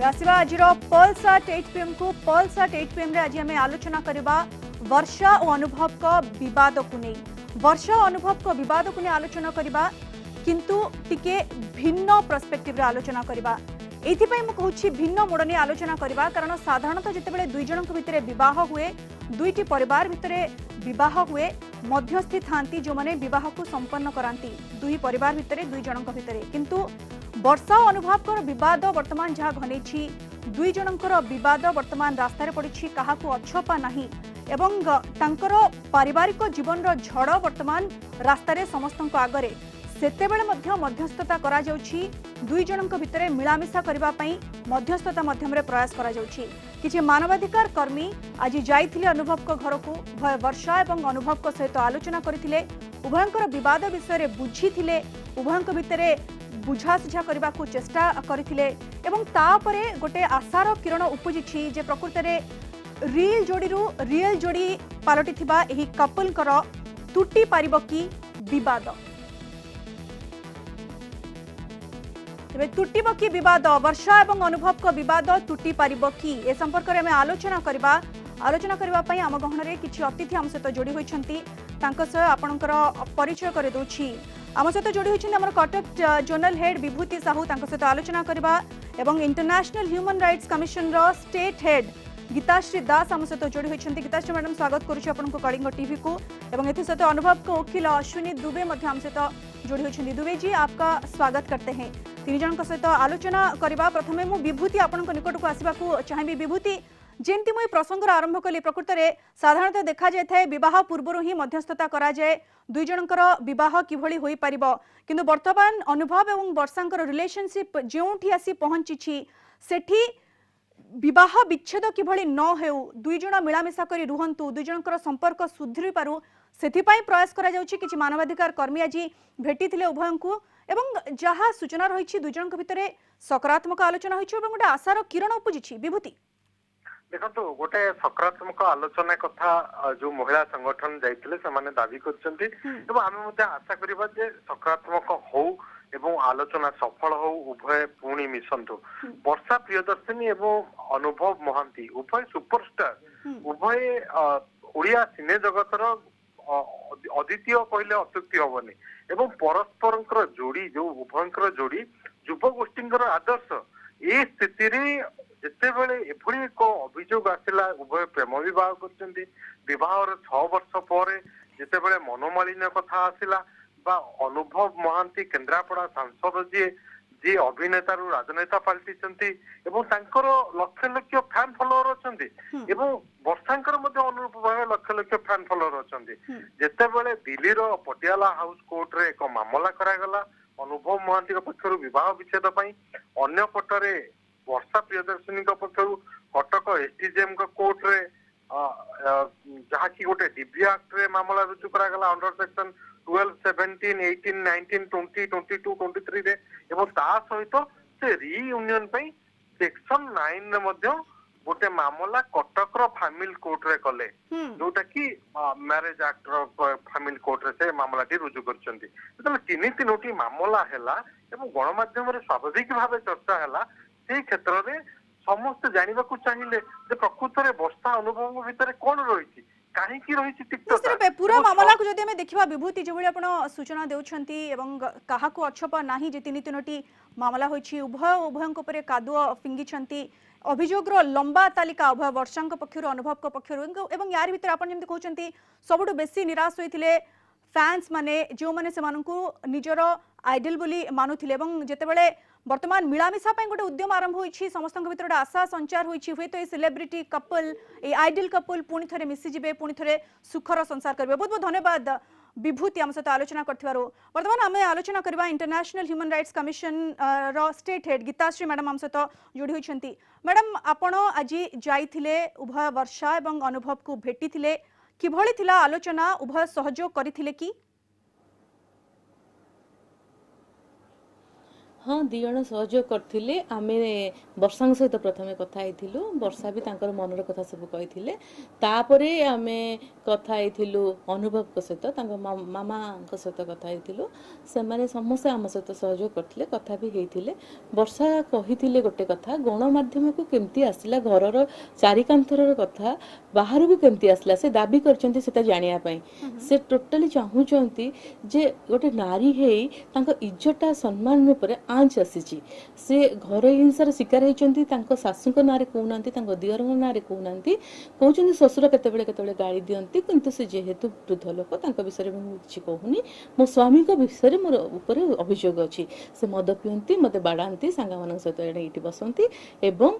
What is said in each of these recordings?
आसवा आज pulse eight 8 PM को pulse eight 8 PM आज आम आलोचना करवा वर्षा और अनुभव को विवाद को नहीं वर्षा और अनुभव को विवाद को नहीं आलोचना करवा किंतु टिके भिन्न पर्सपेक्टिव रे आलोचना करवा एथिपाई मु कहूछि भिन्न मोड़ नहीं आलोचना करवा कारण साधारणतः जितेबाला दुई जन भितर विवाह हुए दुईटी परिवार भितर विवाह हुए मध्यस्थी थांती जो माने विवाह को संपन्न करांती दुई परिवार भितर दुई जन भितर किंतु वर्षा और अनुभव विवाद वर्तमान जहाँ घनई दुई जनकर विवाद वर्तमान रास्तार पड़ी क्या अछपा नहीं एवं तांकर पारिवारिक जीवन झड़ वर्तमान रास्तार समस्त आगरे सेतेबेले मध्य मध्यस्थता करा जाउछि दुई जनक भितर मिलामिशा करबा पई मध्यस्थता माध्यम रे प्रयास करा जाउछि किछि मानवाधिकार कर्मी आज जाइथिले अनुभव को घर को वर्षा एवं अनुभव को सहित आलोचना करथिले उभयंकर विवाद विषय रे बुझिथिले उभयंक भितर बुझासुझा करने को चेष्टा करथिले एवं तापरे गोटे आशार किरण उपजिछि जे प्रकृत रे रियल जोड़ीरू रियल जोड़ी पालटी थिबा एही कपलकर तुटी पारिबो कि विवाद तेबे तुटीबो कि विवाद वर्षा एवं अनुभव को विवाद तुटी पारिबो कि ए संपर्क रे हमें आलोचना करबा पई आम गहन रे किछि अतिथि आम सहित जोड़ी होइछंती तांको सह आपनकर परिचय करे दोछि आम सहित जोड़ी होइछंती हमर कटक जोनल हेड विभूति साहू तांको सहित आलोचना करबा एवं इंटरनेशनल ह्यूमन राइट्स कमिशन रो स्टेट हेड गीताश्री दास आम सहित जोड़ी होइछंती गीताश्री मैडम स्वागत करूछि आपनको कलिंग टीवी को एवं एथि सहित अनुभव को वकील अश्विनी दुबे मध्य आम सहित जोड़ी होइछंती दुबे जी आपका स्वागत करते हैं तीन जन सहित आलोचना करबा प्रथमे मु विभूति आपनको निकट को आसीबा को चाहेबी विभूति जेमती मुझे प्रसंग आरंभ कली प्रकृत में साधारणतः देखा जाए विवाह पूर्व ही मध्यस्थता करा जाए दुई जनकर विवाह किभली होई परिबो किंतु वर्तमान अनुभव एवं वर्षांकर रिलेशनशिप जोठी आसी पहुंची सेठी विवाह विच्छेद किभली न हेउ दुई जन मिलामिशा करी रुहंतु दुई जनकर संपर्क सुधरी पारु सेथिपाई प्रयास करा जाउछि किछि मानवाधिकार कर्मी आज भेटिथिले उभयंकु एवं जहाँ सूचना रही दुई जनक भितर सकारात्मक आलोचना होइछि एवं गोटे आशार किरण उपजिछि विभूति देखो गोटे सकारात्मक आलोचना कथा जो महिला संगठन जाइथिले से दाबी करछन्ती एवं आमे मध्ये आशा करिबा जे सकारात्मक हो एवं आलोचना सफल हो उभय पुणी मिशंतु वर्षा प्रियदर्शिनी एवं अनुभव महांती उभय सुपरस्टार उभय ओडिया सिने जगतर अद्वितीय कहले अत्युक्ति हबनी एवं परस्पर जोड़ी जो उभयंकर जोड़ी युव गोष्ठी आदर्श ए स्थिति जिते बेले एभली एक अभियोग आसिला उभय प्रेम विवाह करछन्ती विवाहर 6 वर्ष पर जिते बेले मनोमालिन्य कथा आसिला बा अनुभव महांती केन्द्रापड़ा सांसद जी अभिनेता रु राजनेता पलटिछन्ती एवं तांकर लक्ष लक्ष फैन फॉलोअर अछन्ती एवं वर्षांकर मध्ये अनुरूप भाव लक्ष लक्ष फैन फॉलोअर अछन्ती जेते बेले दिल्ली रो पटियाला हाउस कोर्ट रे एक मामला करागला अनुभव महांती पक्षरु विवाह विच्छेद पई अन्य पटरे वर्षा प्रियदर्शिनी पक्षरु कटक एसडीजेएम कोर्ट रे जहाँ की गोटे डीबी एक्ट रे मामला रुजु करागला अंडर सेक्शन 12, 17, 18, 19, 20, 22, 23 रे एवं ता सहित से रियूनियन पई सेक्शन 9 रे मध्य गोटे मामला कटक रो फैमिली कोर्ट रे कले जोटा की मैरिज एक्ट रो फैमिली कोर्ट रे से मामला टी रुजु करछन्ती तले तीनोटी मामला हैला एवं गणमाध्यम रे स्वाभाविक भावे चर्चा हैला से क्षेत्र रे समस्त जानिबा को चाहिए जे प्रकृत रे वर्षा अनुभव भितर कोन रहिछि काहेकि रहिछि तिक्तता पूरा मामला को जदि हमें देखिबा विभूति जेबोली आपण सूचना देउछंती एवं काहाको अछपा नाही जे तीनोटी मामला होइछि उभयंक ऊपर कादुआ फिंगिछंती अभियोगर लंबा तालिका उभय वर्षांक पक्षरु अनुभव को पक्षरु एवं यार भितर आपण जेमति कहउछंती सबुठु बेसी निराश होइथिले फैंस माने जो माने सेमानकु निजर आइडल बोली मानुथिले एवं जेतेबेले वर्तमान मिलामिशा गोटे उद्यम आरंभ होइछि समस्त भीतर गोटे आशा संचार होइछि हुए तो ये सेलिब्रिटी कपल ये आइडल कपल पुणी थे मिसीजे पुणी थे सुखर संसार करेंगे बहुत बहुत धन्यवाद विभूति आम सहित आलोचना करथिबारु वर्तमान आम आलोचना करबा इंटरनेशनल ह्यूमन राइट्स कमिशन रो स्टेट हेड गीताश्री मैडम आम सहित जोड़ी होइछंती मैडम आपण आज जाइथिले उभय वर्षा एवं अनुभव को भेटिथिले किभଳି थिला आलोचना उभय सहयोग करथिले कि हाँ दी जण सहयोग करथिले आमे वर्षांग सहित प्रथमे कथा हेतिलु वर्षा भी तांकर मनर कथा सब कहिथिले तापरे आमे कथा हेतिलु अनुभव को सहित तांकर मामा को सहित कथा हेतिलु से माने समस्त आम सहित सहयोग करथिले कथा भी हेतिले वर्षा कहिथिले गोटे कथा गणमाध्यम को केमती आसिला घरर चारिकांथर कथा बाहर को केमती आसिला से दाबी करचंती सेटा जानिया पई से टोटली चाहूचंती जे गोटे नारी हेई तांको इज्जतटा सम्मान ऊपर आंच आसीची से घर हिंसार शिकार होती शाशुक ना कहूना दियर ना कहूना कहते शशुर केतबेले गाड़ी दिंती किंतु से जेहेतु वृद्ध लोक विषय में किसी कहूनी मो स्वामी विषय मोर ऊपर अभियोग अच्छी से मद पिंती मत बाड़ाती सांग मान सहित ये बसती एवं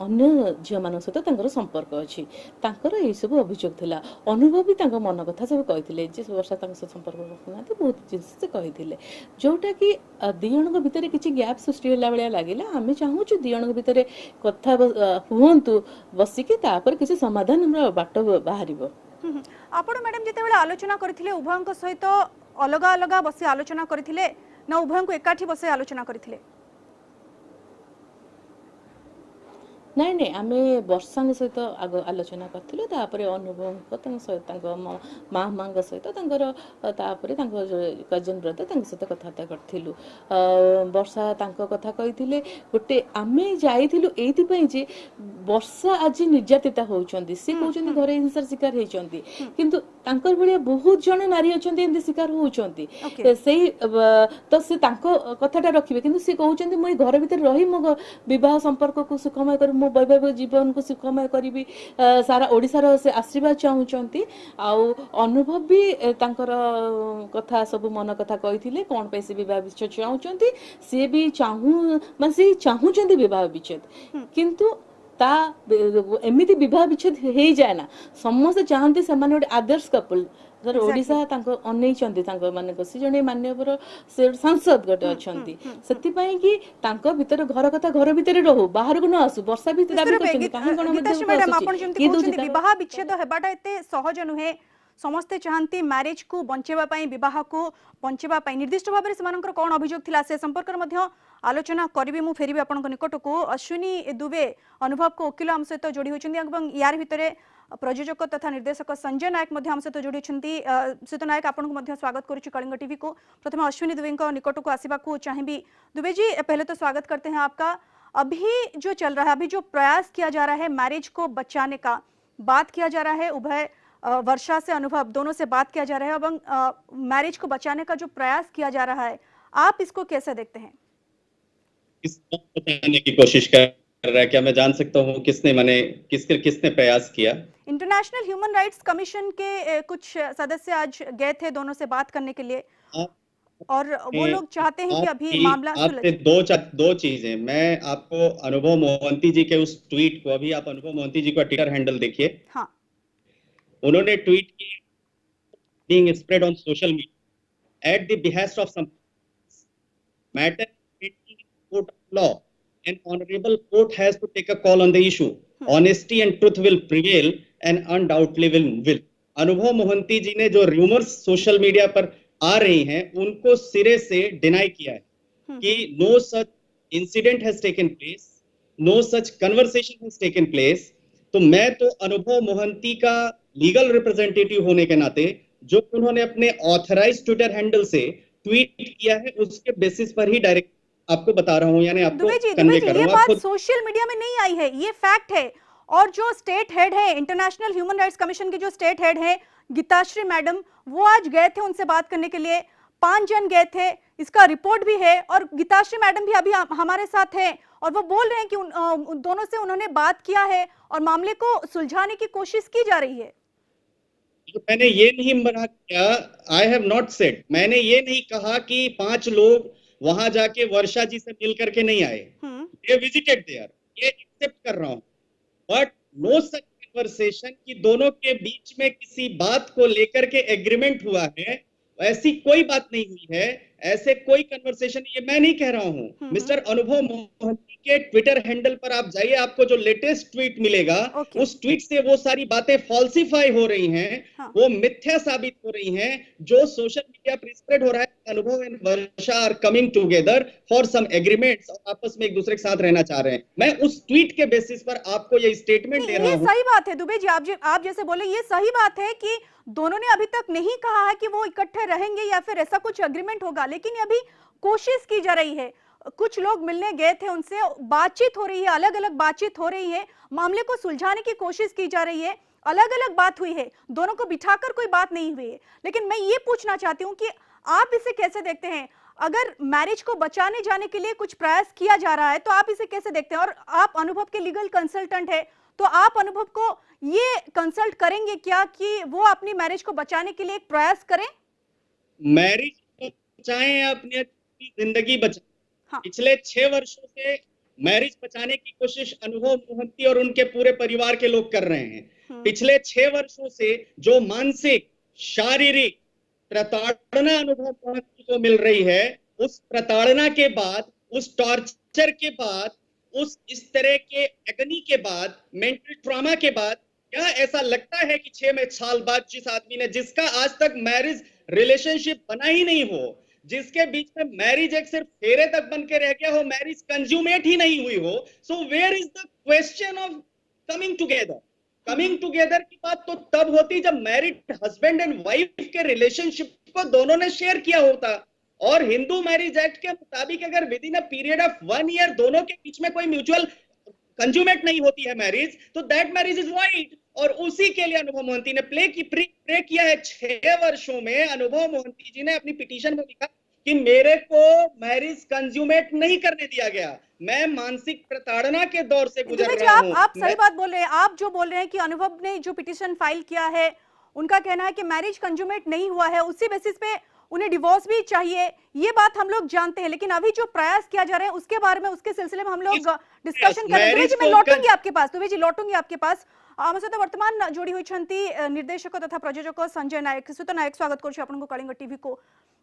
अन्य झील मान सहित संपर्क अच्छी यही सब अभियोग थिला अनुभव भी मन कथा सब कही वर्षा संपर्क रखुना बहुत जिन से कही जोटा कि दिजण भितर किसी गैप सृष्टि होला भाया लगे आम चाहूँ दिजण भितर कथा हुंतु बसिकी किसी समाधान हमर बाट बाहर आपण मैडम जिते आलोचना करथिले उभयଙ୍କ सहित अलग अलग बसी आलोचना करथिले ना उभयଙ୍କୁ एकाठी बसी आलोचना करथिले नाई नाई आमे वर्षा सहित आग आलोचना करथिलु तापरे अनुभव सहित माँ माँ सहित कजन ब्रदर सहित कथबार्ता करथिलु वर्षा कथा कहिथिले गोटे आमे जाइथिलु एइथि पई जे वर्षा आज निर्यातिता होउचंदी से कहउचंदी घरे हिंसार शिकार हेचंदी किंतु तांकर भलिया बहुत जण नारी अछंदी एंदी शिकार होउचंदी सेही तो से तांको कथाटा रखिबे किंतु से कहउचंदी मई घर भीतर रही मो विवाह संपर्क को सुखमय कर मो वैवाहिक जीवन को सुखमय करी सारा ओडिशार से आशीर्वाद चाहूचंती आउ अनुभव भी तांकर कथा सब मन कथा कहिथिले कोन पे से विवाह विच्छेद चाहूचंती से भी माने से चाहूचंती विवाह विच्छेद किंतु ता एमिति विवाह विच्छेद हे जाए ना समस्त चाहती से माने आदर्श कपल सर ओडिशा तांको अनै चंदी तांको माने को जने मान्यवर से सांसद गटे अछंती सेति पई कि तांको भीतर घर कथा घर भीतर रहू बाहर को न आसु वर्षा भी दाबी करछंती काहे कोन मध्ये मैडम आपण जेमति कहउछंती विवाह विच्छेद हेबाटा एते सहज नुहे समस्ते चाहती मैरिज को बंचेबा पई विवाह को बंचेबा पई निर्दिष्ट भाबरे समानकर कोन अभियोग थिला से संपर्क मध्य आलोचना करिबे मु फेरिबे आपनक निकट को अश्विनी दुबे अनुभव को वकील आम सहित जोड़ी होचंदी एवं यार भितरे प्रयोजक तथा निर्देशक संजय नायक मध्य आम सहित जोड़ी होचंदी श्रीत नायक आपनक मध्य स्वागत करूची कलिंग टीवी को प्रथम अश्विनी दुबे को निकट को आसीबा को चाहिबी दुबे जी पहले तो स्वागत करते हैं आपका अभी जो चल रहा है अभी जो प्रयास किया जा रहा है मैरिज को बचाने का बात किया जा रहा है उभय वर्षा से अनुभव दोनों से बात किया जा रहा है एवं मैरिज को बचाने का जो प्रयास किया जा रहा है आप इसको कैसे देखते हैं किसको बताने की कोशिश कर रहा है क्या मैं जान सकता हूँ किसने प्रयास किया इंटरनेशनल ह्यूमन राइट्स कमीशन के कुछ सदस्य आज गए थे दोनों से बात करने के लिए और वो लोग चाहते हैं कि अभी मामला आपसे दो चीजें मैं आपको अनुभव मोहंती जी के उस ट्वीट को अभी आप अनुभव मोहंती जी का ट्विटर हैंडल देखिए हाँ उन्होंने ट्वीट की being spread on social media at the behest of some matter court of law an honorable court has to take a call on the issue honesty and truth will prevail and undoubtedly will अनुभव मोहंती जी ने जो rumours social media पर आ रही हैं उनको सिरे से deny किया है कि no such incident has taken place no such conversation has taken place तो मैं तो अनुभव मोहंती का लीगल रिप्रेजेंटेटिव होने के नाते जो उन्होंने अपने ऑथराइज्ड ट्विटर हैंडल से ट्वीट किया है उसके बेसिस पर ही डायरेक्ट आपको बता रहा हूं यानी आपको कन्वे कर रहा हूं। ये बात सोशल मीडिया में नहीं आई है ये फैक्ट है और जो स्टेट हेड है इंटरनेशनल ह्यूमन राइट्स कमीशन के जो स्टेट हेड है गीताश्री मैडम वो आज गए थे उनसे बात करने के लिए 5 जन गए थे इसका रिपोर्ट भी है और गीताश्री मैडम भी अभी हमारे साथ है और वो बोल रहे हैं कि उन दोनों से उन्होंने बात किया है और मामले को सुलझाने की कोशिश की जा रही है। तो मैंने ये नहीं मना किया आई हैव नॉट सेड मैंने ये नहीं कहा कि 5 लोग वहां जाके वर्षा जी से मिल करके नहीं आए दे विजिटेड देयर ये एक्सेप्ट कर रहा हूं बट नो सच कन्वर्सेशन कि दोनों के बीच में किसी बात को लेकर के एग्रीमेंट हुआ है ऐसी कोई बात नहीं हुई है ऐसे कोई कन्वर्सेशन, ये मैं नहीं कह रहा हूं, मिस्टर अनुभव मोहंती के ट्विटर हैंडल पर आप जाइए, आपको जो लेटेस्ट ट्वीट मिलेगा ओके। उस ट्वीट से वो सारी बातें फॉल्सिफाई हो रही हैं, हाँ। वो मिथ्या साबित हो रही हैं। जो सोशल मीडिया पर स्प्रेड हो रहा है, Anubhav and Varsha are coming together for some agreements, और आपस में एक दूसरे के साथ रहना चाह रहे हैं। मैं उस ट्वीट के बेसिस पर आपको ये स्टेटमेंट दे नहीं, रहा ये हूं। सही बात है दुबे जी, आप जैसे बोले ये सही बात है कि दोनों ने अभी तक नहीं कहा है कि वो इकट्ठे रहेंगे या फिर ऐसा कुछ एग्रीमेंट होगा, लेकिन अभी कोशिश की जा रही है। कुछ लोग मिलने गए थे, उनसे बातचीत हो रही है, अलग अलग बातचीत हो रही है, मामले को सुलझाने की कोशिश की जा रही है, अलग अलग बात हुई है, दोनों को बिठाकर कोई बात नहीं हुई है। लेकिन मैं ये पूछना चाहती हूँ कि आप इसे कैसे देखते हैं? अगर मैरिज को बचाने जाने के लिए कुछ प्रयास किया जा रहा है तो आप इसे कैसे देखते हैं? और आप अनुभव के लीगल कंसल्टेंट है, तो आप अनुभव को ये कंसल्ट करेंगे क्या कि वो अपनी मैरिज को बचाने के लिए एक प्रयास करें? मैरिज बचाएं या अपनी जिंदगी बचाएं, हाँ। पिछले 6 वर्षों से मैरिज बचाने की कोशिश अनुभव मोहंती और उनके पूरे परिवार के लोग कर रहे हैं। पिछले 6 वर्षों से जो मानसिक शारीरिक प्रताड़ना अनुभव मोहंती को मिल रही है, उस प्रताड़ना के बाद, उस टॉर्चर के बाद, उस इस तरह के एगनी के बाद, मेंटल ट्रॉमा के बाद, क्या ऐसा लगता है कि 6 साल बाद जिस आदमी ने, जिसका आज तक मैरिज रिलेशनशिप बना ही नहीं हो, जिसके बीच में मैरिज एक सिर्फ फेरे तक बन के रह गया हो, मैरिज कंज्यूमेट ही नहीं हुई हो, so where is the question of coming together? Coming together की बात तो तब होती जब मैरिड हस्बैंड एंड वाइफ के रिलेशनशिप को दोनों ने शेयर किया होता। और हिंदू मैरिज एक्ट के मुताबिक अगर with in a period of 1 year दोनों के बीच में कोई म्यूचुअल कंज्यूमेट नहीं होती है मैरिज, तो दैट मैरिज इज वाइड। और उसी के लिए अनुभव मोहंती ने प्रे किया है। 6 वर्षों में अनुभव मोहंती जी ने अपनी पिटीशन में लिखा कि मेरे को मैरिज कंज्यूमेट नहीं करने दिया गया, मैं मानसिक प्रताड़ना के दौर से गुजर दुबे जी, रहा हूं। आप सही बात बोल रहे हैं। आप जो बोल रहे हैं कि अनुभव ने जो पिटीशन फाइल किया है, उनका कहना है कि मैरिज कंज्यूमेट नहीं हुआ है, उसी बेसिस पे उन्हें डिवोर्स भी चाहिए, ये बात हम लोग जानते हैं। लेकिन अभी जो प्रयास किया जा रहा है उसके बारे में, उसके सिलसिले में हम लोग डिस्कशन करेंगे। दुबे जी, मैं लौटूंगी आपके पास। दुबे जी, लौटूंगी आपके पास। आम सहित वर्तमान जोड़ी होइछंती निर्देशक तथा प्रयोजक संजय नायक। सुत नायक, स्वागत करछु आपनको कलिंग टीवी को।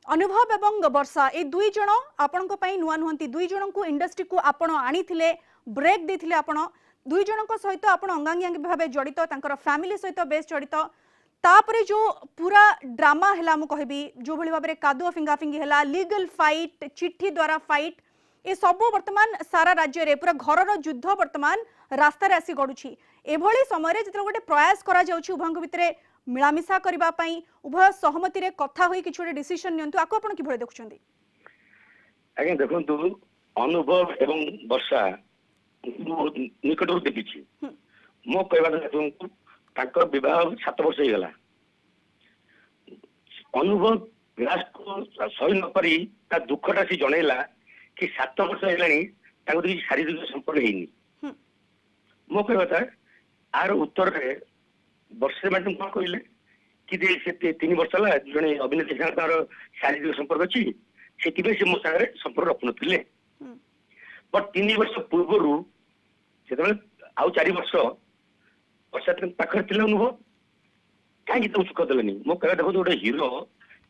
अनुभव एवं वर्षा, ए दुई जण आपनको पई नुआ नुहंती, दुई जण को इंडस्ट्री को आपण आनीथिले, ब्रेक देथिले, आपण दुई जण को सहित आपण अंगांगी भाबे जड़ित, तांकर फैमिली सहित बेस जड़ित। तापरे जो पूरा ड्रामा हैला मु कहबी, जो भली भाबरे कादुआ फिंगा फिंगी हैला, लीगल फाइट, चिट्ठी द्वारा फाइट, ए सब वर्तमान सारा राज्य रे पूरा घरर युद्ध वर्तमान रास्ता रे आसी गडुछि। एभली समय रे जते गोटे प्रयास करा जाउछि उभंग भितरे मिलामिशा करबा पई, उभय सहमति रे कथा होई किछु गोटे डिसिजन नियंतु, आको आपण कि भले देखुछंती? आगे देखंतु, अनुभव एवं वर्षा निकटरू देखिछि। मो कहबा तुमको ताकर विवाह 7 वर्ष हो गला। अनुभव विलास को सही न करी ता दुखटा से जणैला कि 7 वर्ष हेलानी ताको किसी शारीरिक संपर्क हेनी। मो कहबा था आर उत्तर रे वर्षे मैडम कौन कहले कि से 3 वर्ष है जड़े अभिनेत्री तार शारीरिक संपर्क अच्छी से मो सागर संपर्क रखुन। बट 3 वर्ष पूर्व से आउ 4 वर्ष वर्षा पाखे थे अनुभव कहीं तुम सुख देनी। मो कह देखो गोटे हिरो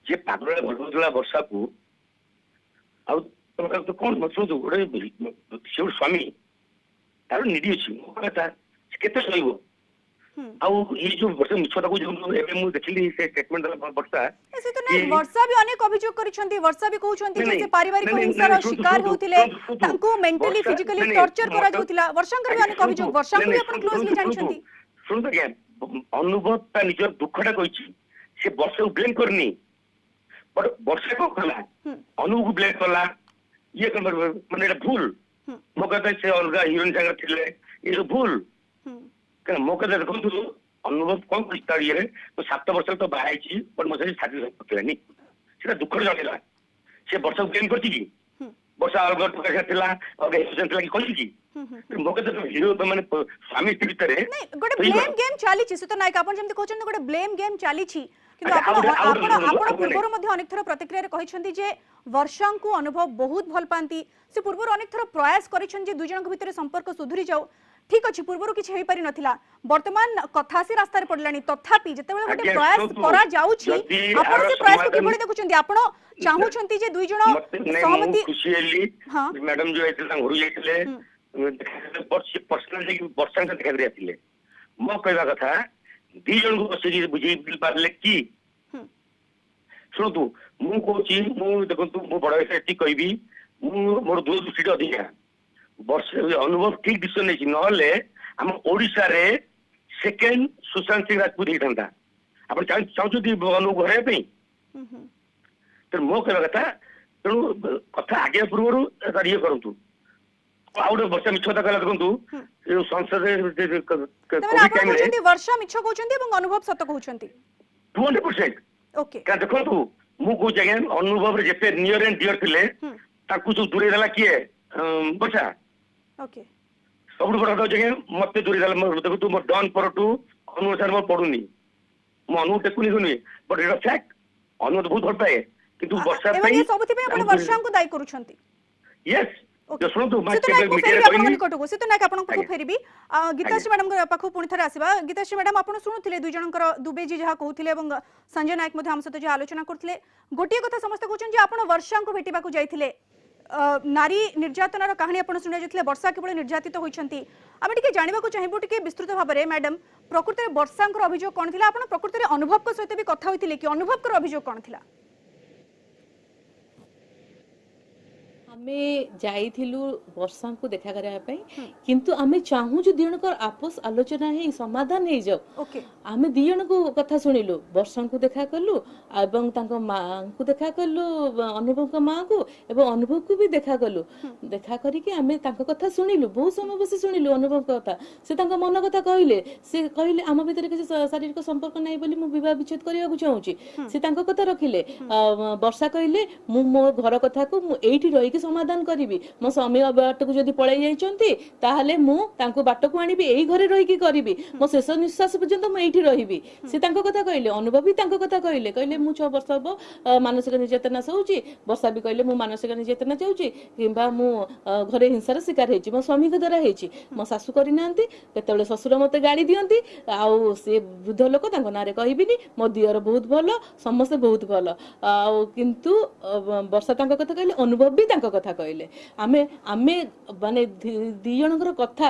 जे पागल भल वर्षा को तो कौन शुणु गोटे से स्वामी तार निधि अच्छी मो कहता केते सहब ये जो वर्षा मिछटा को जो देखिली से स्टेटमेंट वर्षा ऐसे तो नहीं, वर्षा भी अनेक अभियोग करिसंती। वर्षा भी कहउछंती जे पारिवारिक हिंसार शिकार होउथिले, तांको मेंटली फिजिकली टॉर्चर करा जाउथिला। वर्षांकर भी अनेक अभियोग, वर्षा को भी अपन क्लोजली जानिसंती। सुन तो क्या अनुभव ता निजर दुखटा कहिछि, से वर्षा को ब्लेम करनी, बट वर्षा को कला अनुभव को ब्लेम कला, ये माने भूल। मो कहता से अलगा हीरोइन जगह थिले, ये भूल। मो कहता देखो अनुभव कौन कर ये तो 7 वर्ष तो बाहर बट मो छाती पकड़ानी से दुख जणेला। से वर्षा को ब्लेम करछि कि वर्षा अलग टका थिला कि कहि कि मो कहता हीरो माने स्वामी स्त्री भितर गोटे ब्लेम गेम चाली छी। सुत नायक आपण जेमति कहछन गोटे ब्लेम गेम चाली छी, किंतु आपण पूर्वरो मध्ये अनेक थर प्रतिक्रिया रे कहिसंती जे वर्षा को अनुभव बहुत भल पांती। से पूर्वरो अनेक थर प्रयास करिसंती जे दुई जन के भितर संपर्क सुधुरी जाऊ, ठीक अछि पूर्वरु किछ हेई पारि नथिला वर्तमान कथा से रास्ता रे पडलानी तथापि जेतेबेले गोटे आज्ञा, प्रयास शुणु, करा जाउछि जदि आपण आर से प्रयास को समाधान- किभଳି देखुछन्ती आपण चाहुछन्ती जे दुई जण मते नहीं सहमति मु खुशी हेली हाँ। मैडम जो आइले घर जाइले पर्सनल जे वर्षा से देखा दिया थिले मो कहवा कथा दी जन को बसे बुझे पारले की शुणु मु कहूँ मु देखु मु बड़ एटी कहबी मोर दूरदृष्टि अधिका वर्ष अनुभव ठीक डिसीजन नहीं नहले आम ओडिशा रे सेकेंड सुशांत सिंह राजपूत होता आप चाहते अनुभव घर पे तो मो कहवा कथा तेणु कथा आगे पूर्व ये करूँ आउ गोटे वर्षा मिछ कथा कहला देखु संसद कोविड वर्षा मिछ कहउछन्ती एवं अनुभव सत कहउछन्ती 200%। ओके क्या देखो मु कौच आज्ञा अनुभव जिते नियर एंड डियर थे सब दूरे देला किए वर्षा ओके सब बड़ कथा आज्ञा मत दूरे देला देखो तू मो डन पर टू अनुसार मोर पड़ुनी मो अनु टेकुनी सुनी बट इट फैक्ट अनु तो बहुत भल पाए किंतु वर्षा एवं ये सबथि पे आपण वर्षा को दायी करूछन्ती यस ओके सुनो तू से तो नायक को फेरबी आपण निकटको से तो नायक आपण को फेरबी गीताश्री मैडम को पाखु पुणी थरे आसीबा गीताश्री मैडम आपण सुनुथिले दुई जनकर दुबे जी जहा कहउथिले एवं संजय नायक मध्ये हम सहित जे आलोचना करथिले गोटिए कथा समस्त कहउछन जे आपण वर्षा को भेटिबा को जाइथिले नारी निर्यातनार कहानी आपण सुना जाइथिले वर्षा केवल निर्यातित होइछन्ती आमे टिके जानिबा को चाहिबो टिके विस्तृत भाबरे मैडम प्रकृति वर्षांकर अभियोग कोन थिला आपण प्रकृति अनुभव को सहित भी कथा होइथिले कि अनुभव कर अभियोग कोन थिला आमे जाइथिलु वर्षा को देखा करया पई किंतु आमे चाहू जे दियणकर आपस आलोचना हे समाधान हे जाऊ ओके आमे दियण को कथा सुनिलु वर्षा को देखा करलु एवं तांको मां को देखा करलु अनुभव को मां को एवं अनुभव को भी देखा करलु देखा करी कि आमे तांको कथा सुनिलु बहुत समय बसे सुनिलु अनुभव को कथा से तांको मन कथा कहले आम भीतर किसी शारीरिक संपर्क नाही बोली मु विवाह विच्छेद करिया को चाहूची से तांको कथा रखिले वर्षा कहले मु मो घर कथा को मु एठी रही के समाधान करिवि मो स्वामी बाट को जदी पळै जाइचंती ताहाले मु तांको बाट को आनिबि एई घरे रही के करिवि मो शेष निश्वास पर्यंत मु एठी रहिबि से तांको कथा कहले अनुभव भी तांको कथा कहले मु 6 वर्ष हबो मानसिक निर्यातना सौची वर्षा भी कहले मु मानसिक निर्यातना चाहूची किंबा मु घरे हिंसार शिकार हेची मो स्वामी के द्वारा हेची मो सासु करि नांती केतबेले ससुर मते गाड़ी दियंती आउ से वृद्ध लोक तांको नारे कहिबिनी मो दियर बहुत भलो समस्त बहुत भलो आउ किंतु वर्षा तांको कथा कहले अनुभव भी तांको कथा कहले आमे आमे माने दी जनकर कथा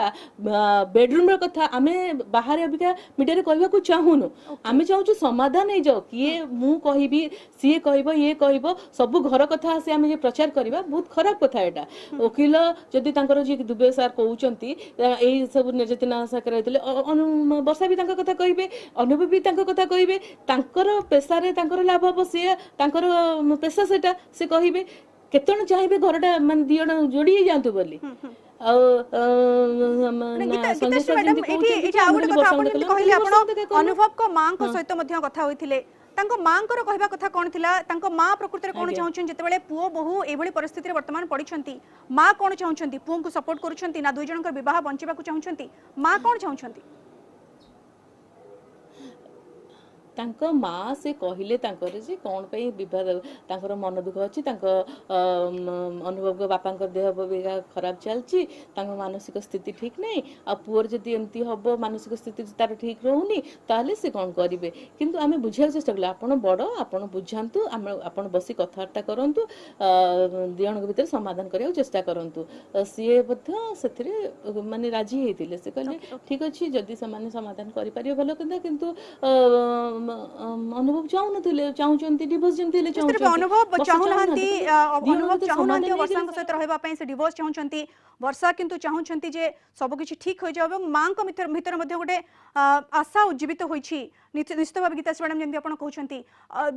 बेडरूम रो कथा आमे बाहर अबिका मीडिया रे कहबा को चाहूनु आमे चाहू समाधान हे जाओ किए मु कहिबी सीए कहबो ये कहबो सब घर कथा से आमे जे प्रचार करबा बहुत खराब कथा एटा वकील जदी तांकर जे दुबे सर कहउचंती एई सब निर्यातना आशा करैतले वर्षा भी तांकर कथा कहबे अनुभव भी तांकर कथा कहबे तांकर पेशा रे तांकर लाभ हो से तांकर पेशा सेटा से कहबे केतन चाहिए घरटा मान दियण जोड़ी जांतु बोली अनुभव को मां को सहित मध्य कथा होइथिले तांको मां को कहबा कथा कोन थिला तांको मां प्रकृति रे कोन चाहउछन जेतेबेले पुओ बहु एभली परिस्थिति रे वर्तमान पडिछंती मां कोन चाहउछंती पुओ को सपोर्ट करूछंती ना दुई जनकर विवाह बंचिबा को चाहउछंती मां कोन चाहउछंती तांको माँ से कहले तांकर जे कोन पे विवाद तांकर मन दुख अछि तांको अनुभव को बापा देह खराब चलची तांको मानसिक स्थिति ठीक नहीं आ पुअर जदी एमती हबो मानसिक स्थिति तार ठीक रहउनी ताले से कोन करिवे किंतु आमे बुझिया चेष्टा करले आपण बड़ आपण बुझांतु आपण बसी कथार्ता करंतु दियण के भीतर समाधान करिया चेष्टा करंतु सीए बद्ध सेथिरे माने राजी हेतिले से कहले ठीक अछि जदी समान समाधान करि परियो भलो किंतु अनुभव चाहूनथिले चाहूचंती डिवोर्स जेमथिले चाहूचंती अनुभव चाहूनांती अनुभव चाहूनांती वर्षा को सहित रहबा पई से डिवोर्स चाहूचंती वर्षा किंतु चाहूचंती जे सब किछि ठीक हो जाबे मां को भीतर मध्ये गोटे आशा उज्जीवित होईछि निश्चित भाव गीताश्री मैडम जेमती आपण कहउचंती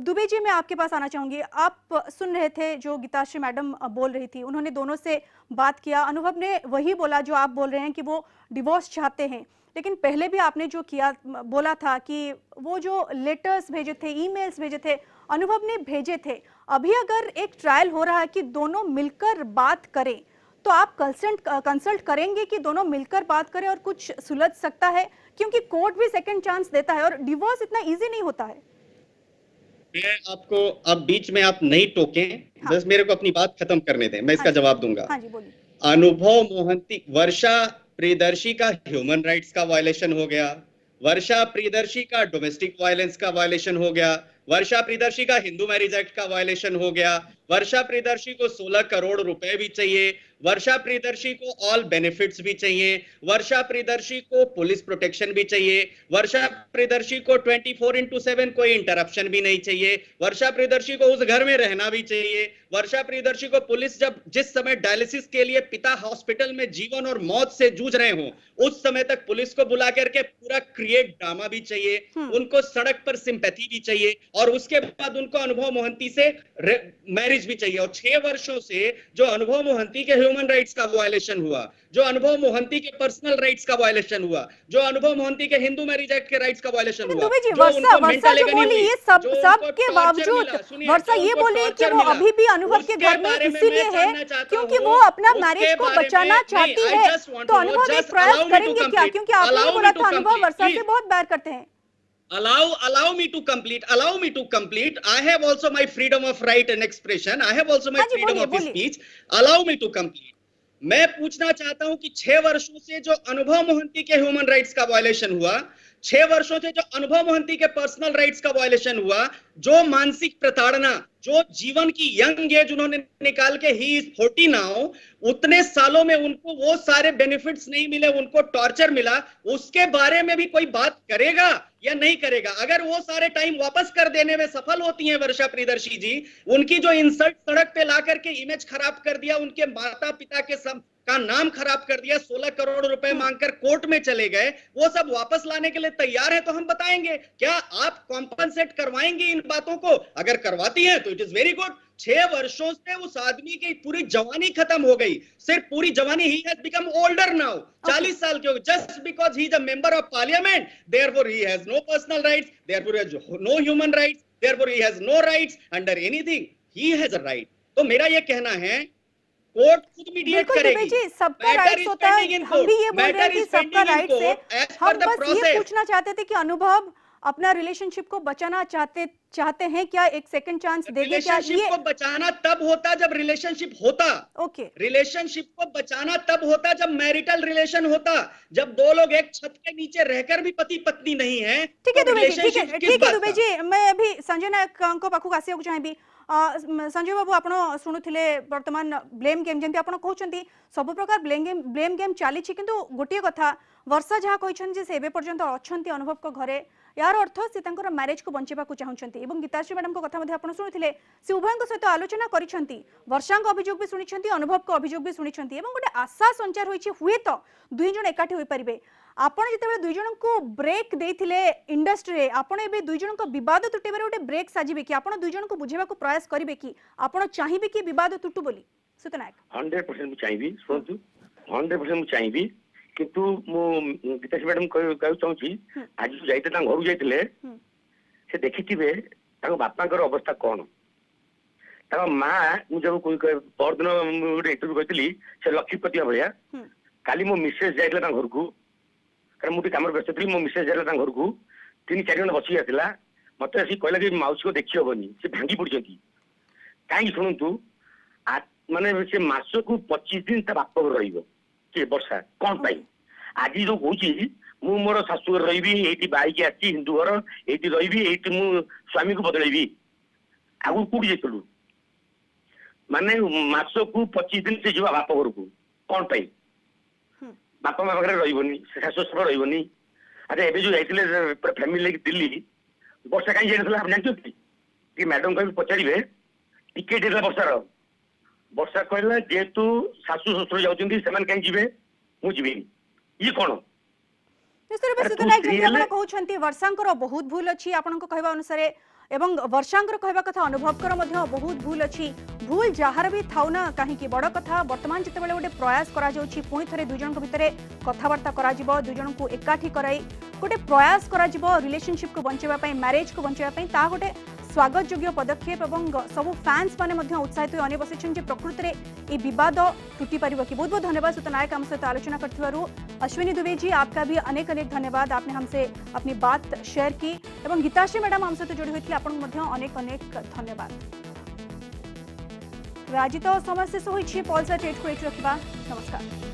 दुबे जी मैं आपके पास आना चाहूंगी आप सुन रहे थे जो गीताश्री मैडम बोल रही थी उन्होंने दोनों से बात किया अनुभव ने वही बोला जो आप बोल रहे हैं कि वो डिवोर्स चाहते हैं लेकिन पहले भी आपने जो किया बोला था कि वो जो लेटर्स भेजे थे ईमेल्स भेजे थे अनुभव ने भेजे थे अभी अगर एक ट्रायल हो रहा है कि दोनों मिलकर बात करें तो आप कंसल्ट करेंगे कि दोनों मिलकर बात करें और कुछ सुलझ सकता है क्योंकि कोर्ट भी सेकंड चांस देता है और डिवोर्स इतना इजी नहीं होता है। मैं आपको अब बीच में आप नहीं टोकें बस मेरे को अपनी बात खत्म करने दें मैं इसका जवाब दूंगा। हाँ जी बोलिए। अनुभव मोहंती वर्षा प्रियदर्शी का ह्यूमन राइट्स का वायलेशन हो गया, वर्षा प्रियदर्शी का डोमेस्टिक वायलेंस का वायलेशन हो गया, वर्षा प्रियदर्शी का हिंदू मैरिज एक्ट का वायलेशन हो गया, वर्षा प्रियदर्शी को 16 करोड़ रुपए भी चाहिए, वर्षा प्रियदर्शी को ऑल बेनिफिट्स भी चाहिए, वर्षा प्रियदर्शी को पुलिस प्रोटेक्शन भी चाहिए, वर्षा प्रियदर्शी को 24/7 कोई इंटरप्शन भी नहीं चाहिए, वर्षा प्रियदर्शी को उस घर में रहना भी चाहिए, वर्षा प्रियदर्शी को पुलिस जब जिस समय डायलिसिस के लिए पिता हॉस्पिटल में जीवन और मौत से जूझ रहे हो उस समय तक पुलिस को बुला करके पूरा क्रिएट ड्रामा भी चाहिए, उनको सड़क पर सिंपैथी भी चाहिए और उसके बाद उनको अनुभव मोहंती से मैरिज भी चाहिए। और 6 वर्षों से जो अनुभव मोहंती के ह्यूमन राइट्स का वायलेशन हुआ, जो अनुभव मोहंती के पर्सनल राइट्स का वायलेशन हुआ, जो अनुभव मोहंती के हिंदू मैरिज एक्ट के राइट्स का वायलेशन हुआ, वर्षा जो बोली ये सब के बावजूद वर्षा ये बोली कि वो अभी भी अनुभव के घर में इसीलिए है क्योंकि वो अपना मैरिज को बचाना चाहती है। तो अनुभव एक प्रयास करेंगे क्या, क्योंकि आपने बोला था अनुभव वर्षा से बहुत प्यार करते हैं। Allow me to complete. I have also my freedom of right and expression. I have also my freedom of speech. Allow me to complete. मैं पूछना चाहता हूं कि 6 वर्षों से जो अनुभव मोहंती के ह्यूमन राइट्स का वायलेशन हुआ, 6 वर्षों से जो अनुभव मोहंती के पर्सनल राइट्स का वायलेशन हुआ, जो मानसिक प्रताड़ना, जो जीवन की यंग एज उन्होंने निकाल के ही इज 40 नाउ, उतने सालों में उनको वो सारे बेनिफिट्स नहीं मिले, उनको टॉर्चर मिला, उसके बारे में भी कोई बात करेगा या नहीं करेगा? अगर वो सारे टाइम वापस कर देने में सफल होती हैं वर्षा प्रियदर्शी जी, उनकी जो इंसल्ट सड़क पे ला करके इमेज खराब कर दिया, उनके माता पिता के का नाम खराब कर दिया, 16 करोड़ रुपए मांगकर कोर्ट में चले गए, वो सब वापस लाने के लिए तैयार है तो हम बताएंगे। क्या आप कॉम्पनसेट करवाएंगे इन बातों को? अगर करवाती हैं तो इट इज वेरी गुड। 6 वर्षों से उस आदमी की पूरी जवानी खत्म हो गई, सिर्फ पूरी जवानी, he has become older now, 40 साल के हो गए, just because he is a member of parliament, therefore he has no personal rights, therefore he has no human rights, therefore he has no rights under anything, he has a right. तो मेरा ये कहना है court खुद mediate करेगी। जी, सबका rights होता है, हम भी ये बोल रहे हैं कि सबका राइट्स है। हम बस ये पूछना चाहते थे कि अनुभव अपना रिलेशनशिप को बचाना चाहते हैं क्या? एक सेकंड चांस देंगे क्या? रिलेशनशिप को बचाना तब होता जब रिलेशनशिप होता। ओके, रिलेशनशिप को बचाना तब होता जब मैरिटल रिलेशन होता, जब 2 लोग एक छत के नीचे रहकर भी पति पत्नी नहीं है। ठीक है दुबे जी, ठीक है दुबे जी, मैं अभी संजय नायक को पाखु आसिया चाहेबी। संजय बाबू आपण शुणुथिले वर्तमान ब्लेम गेम जेंति आपण कहउछंती सब प्रकार ब्लेम गेम चली छि, किंतु गोटे कथा वर्षा जहा कहछन जे से एबे पर्यंत अछंती अनुभव को घरे, यार अर्थ से तांकर मैरिज को बंचेबा को चाहउछंती। एवं गीताश्री मैडम को कथा मध्ये आपण शुणुथिले से उभयଙ୍କ सहित आलोचना करिसंती, वर्षाଙ୍କ अभियोग भी सुनिछंती, अनुभव को अभियोग भी सुनिछंती, एवं गोटे आशा संचार होइछि हुए तो दुई जण एकाठी होई परिबे। आपण जेतेबेले दुई जण को ब्रेक देथिले इंडस्ट्री रे, आपण एबे दुई जण को विवाद तुटेबारे गोटे ब्रेक साजिबे कि आपण दुई जण को बुझेबा को प्रयास करिबे कि आपण चाहिबे कि विवाद तुटु बोली? सुतनायक 100% मु चाहिबी, सुनतु 100% मु चाहिबी, किंतु मु गीताश्री मैडम कहउ चाहूची आज जाइते ता घर जाइतिले से देखिथिबे ताको बापांकर अवस्था कोन, ताको मां मु जब कोई पर दिन गोटे इंटरव्यू करथिली से लक्ष्मीपति भलिया, काली मो मिसेस जाइतला ता घर को, कारण मुझे काम व्यस्त थी, मो मिसेस जाइला घर को 3-4 जन बसी आसला, मत आसी कहला कि माउसी को देखी हेनी, से भांगी पड़ती कहीं शुणु माने से मास को 25 दिन ता बाप घर रही वर्षा कौन पाई आज जो कौची मु मोर शाशुघर रही ये बाइक आसी हिंदू घर ये रही ये मु स्वामी को बदलैबी आगु कौटी जाइलु माने मास को 25 दिन से जा बाप घर को कौन पाई बापा माँ पाखे रही शाशु सफर रही। अच्छा एवं जो जाइए फैमिली लेकिन दिल्ली वर्षा कहीं जाइए आप जानते कि मैडम कहीं पचारे टिकेट देला वर्षार, वर्षा कहला जेहेतु शाशु शशुर जाऊँगी से कहीं जी मुझे ये कौन वर्षांकर बहुत भूल अच्छी आपण कहवा अनुसार एवं वर्षांकर कहवा कथा अनुभवकर बहुत भूल अच्छी। भूल जहार भी थाउ ना कहीं बड़ कथा वर्तमान जितेबाला गोटे प्रयास करा जाउछि पुणी थरे दुई जन भितर कथबार्ता करा जिवो, दुई जन को एकाठी कराई गोटे प्रयास करा जिवो रिलेशनशिप को बंचेबा पई, मैरिज को बंचेबा पई, ता गोटे स्वागत योग्य पदक्षेप एवं सब फैंस माने मध्य उत्साहित होने बसिछन जे प्रकृति रे ए विवाद टूटी परिबो कि। बहुत बहुत धन्यवाद सुत नायक हम सहित आलोचना करथिबारु। अश्विनी दुबे जी आपका भी अनेक अनेक धन्यवाद, आपने हमसे अपनी बात शेयर की एवं गीताश्री मैडम हम सहित जोड़ी हुई थी, आपन मध्य अनेक अनेक धन्यवाद। आज तो समय शेष होइछि, पॉलसा टेट को एठी रखिबा। नमस्कार।